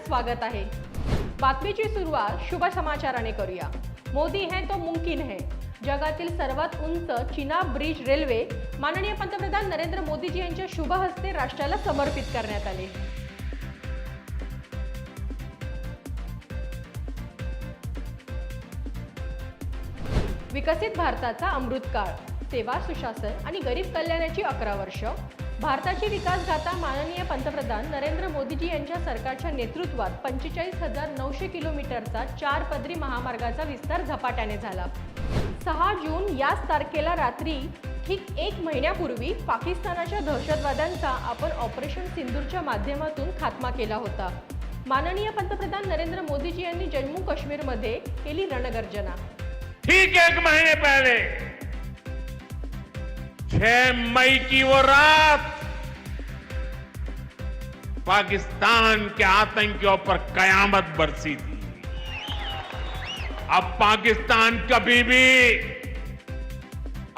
स्वागत आहे। बातमीची सुरुवात शुभ समाचाराने करूया। मोदी है तो मुमकिन है। जगातील सर्वात उंच चिनाब ब्रिज रेल्वे माननीय पंतप्रधान नरेंद्र मोदीजी यांच्या शुभ हस्ते राष्ट्राला समर्पित करण्यात आले। विकसित भारताचा अमृतकाळ, सेवा, सुशासन आणि गरीब कल्याणाची 11 वर्ष। भारताची विकास गाथा माननीय पंतप्रधान नरेंद्र मोदीजी यांच्या सरकारच्या नेतृत्वात 45,900 किलोमीटरचा 4 पदरी महामार्गाचा विस्तार झपाट्याने झाला। 6 जून याच तारखेला रात्री ठीक 1 महिन्यापूर्वी पाकिस्तानाच्या दहशतवाद्यांचा आपण ऑपरेशन सिंदूरच्या माध्यमातून खात्मा केला होता। माननीय पंतप्रधान नरेंद्र मोदीजी यांनी जम्मू काश्मीरमध्ये केली रणगर्जना। ठीक 1 महीने पहले 6 मई की वो रात पाकिस्तान के आतंकियों पर कयामत बरसी थी। अब पाकिस्तान कभी भी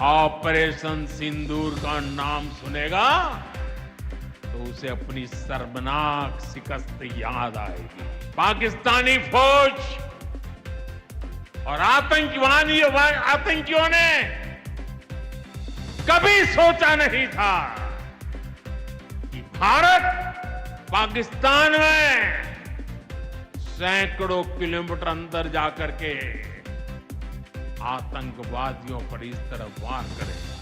ऑपरेशन सिंदूर का नाम सुनेगा तो उसे अपनी शर्मनाक शिकस्त याद आएगी। पाकिस्तानी फौज और आतंकियों ने कभी सोचा नहीं था कि भारत पाकिस्तान में सैकड़ों किलोमीटर अंदर जाकर के आतंकवादियों पर इस तरह वार करेगा।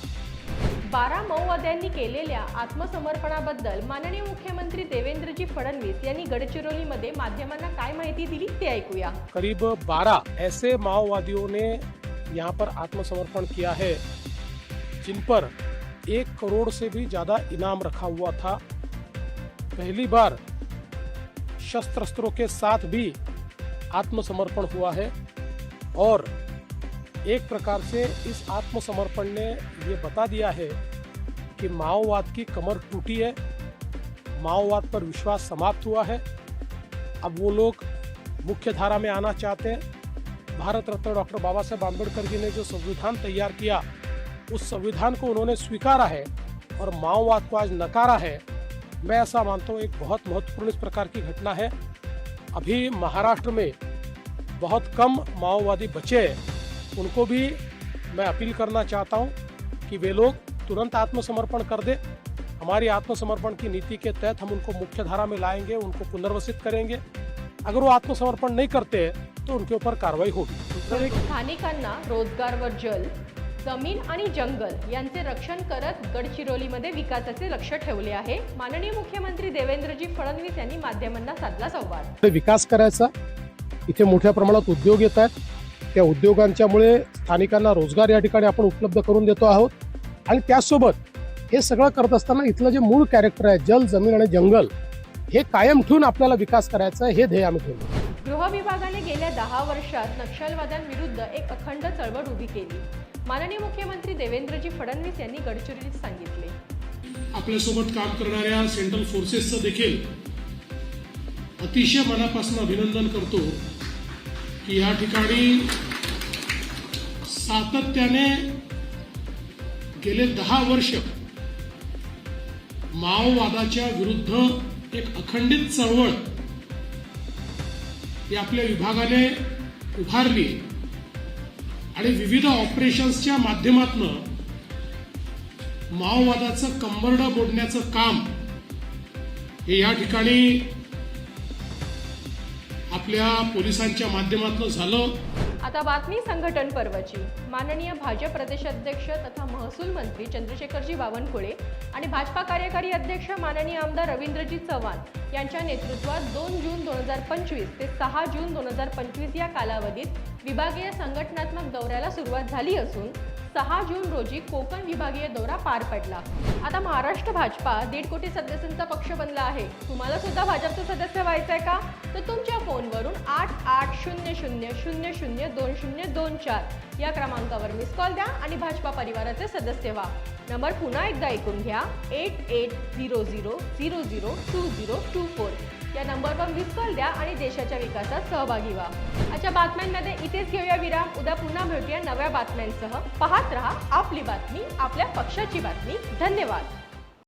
12 माओवाद्यांनी केलेल्या आत्मसमर्पणाबद्दल माननीय मुख्यमंत्री देवेंद्रजी फडणवीस यांनी गडचिरोलीमध्ये माध्यमांना काय माहिती दिली ते ऐकूया। करीब 12 ऐसे माओवादियों ने यहाँ पर आत्मसमर्पण किया है जिन पर 1 करोड़ से भी ज्यादा इनाम रखा हुआ था। पहली बार शस्त्रास्त्रों के साथ भी आत्मसमर्पण हुआ है और एक प्रकार से इस आत्मसमर्पण ने ये बता दिया है कि माओवाद की कमर टूटी है, माओवाद पर विश्वास समाप्त हुआ है। अब वो लोग मुख्य धारा में आना चाहते हैं। भारत रत्न डॉक्टर बाबा साहेब आम्बेडकर जी ने जो संविधान तैयार किया उस संविधान को उन्होंने स्वीकारा है और माओवाद को आज नकारा है। मैं ऐसा मानता हूँ एक बहुत महत्वपूर्ण इस प्रकार की घटना है। अभी महाराष्ट्र में बहुत कम माओवादी बचे हैं, उनको भी मैं अपील करना चाहता हूँ कि वे लोग तुरंत आत्मसमर्पण कर दे। हमारी आत्मसमर्पण की नीति के तहत हम उनको मुख्य धारा में लाएंगे, उनको पुनर्वसित करेंगे। अगर वो आत्मसमर्पण नहीं करते तो उनके ऊपर कार्रवाई होगी। स्थानिकांना रोजगार व जल, जमीन आणि जंगल यांचे रक्षण करत गडचिरोलीमध्ये विकासाचे लक्ष ठेवले आहे। माननीय मुख्यमंत्री देवेंद्रजी फडणवीस यांनी माध्यमांना साधला संवाद। विकास करायचा, इथे मोठ्या प्रमाणात उद्योग येत आहेत, त्या उद्योगांच्यामुळे स्थानिकांना रोजगार या ठिकाणी आपण उपलब्ध करून देतो आहोत आणि त्यासोबत हे सगळं करत असताना इथलं जे मूळ कॅरेक्टर आहे जल, जमीन आणि जंगल हे कायम ठेवून आपल्याला विकास करायचा हे ध्येय आम्ही ठेवलं। गृह विभागाने गेल्या 10 वर्षात नक्षलवाद्यांविरुद्ध एक अखंड चळवळ उभी केली। माननीय मुख्यमंत्री देवेंद्रजी फडणवीस यांनी गडचिरोलीत सांगितले। आपल्यासोबत काम करणाऱ्या सेंट्रल फोर्सेसचं देखील अतिशय मनापासून अभिनंदन करतो की या ठिकाणी सातत्याने गेले 10 वर्ष माओवादाच्या विरुद्ध एक अखंडित चळवळ ही आपल्या विभागाने उभारली आणि विविध ऑपरेशन्सच्या माध्यमातून माओवादाचं कंबरडं मोडण्याचं काम हे या ठिकाणी आपल्या पोलिसांच्या माध्यमातून झालं। आता बातमी संघटन पर्वाची। माननीय भाजप प्रदेशाध्यक्ष तथा महसूल मंत्री चंद्रशेखरजी बावनकुळे आणि भाजपा कार्यकारी अध्यक्ष माननीय आमदार रवींद्रजी चव्हाण यांच्या नेतृत्वात 2 जून 2025 ते 6 जून 2025 या कालावधीत विभागीय संघटनात्मक दौऱ्याला सुरुवात झाली असून 6 जून रोजी कोकण विभागीय दौरा पार पडला। आता महाराष्ट्र भाजपा 1.5 कोटी सदस्यांचा पक्ष बनला आहे। तुम्हाला सुद्धा भाजपचं सदस्य व्हायचंय का? तर तुमच्या फोनवरून 8800002024 या क्रमांकावर मिस कॉल द्या आणि भाजपा परिवाराचे सदस्य व्हा। नंबर पुन्हा एकदा ऐकून घ्या 8800002024 या नंबरवर मिस कॉल द्या आणि देशाच्या विकासात सहभागी व्हा। आजच्या बातम्यांमध्ये इथेच घेऊया विराम। उद्या पुन्हा भेटूया नव्या बातम्यांसह। पाहत रहा आपली बातमी, आपल्या पक्षाची बातमी। धन्यवाद।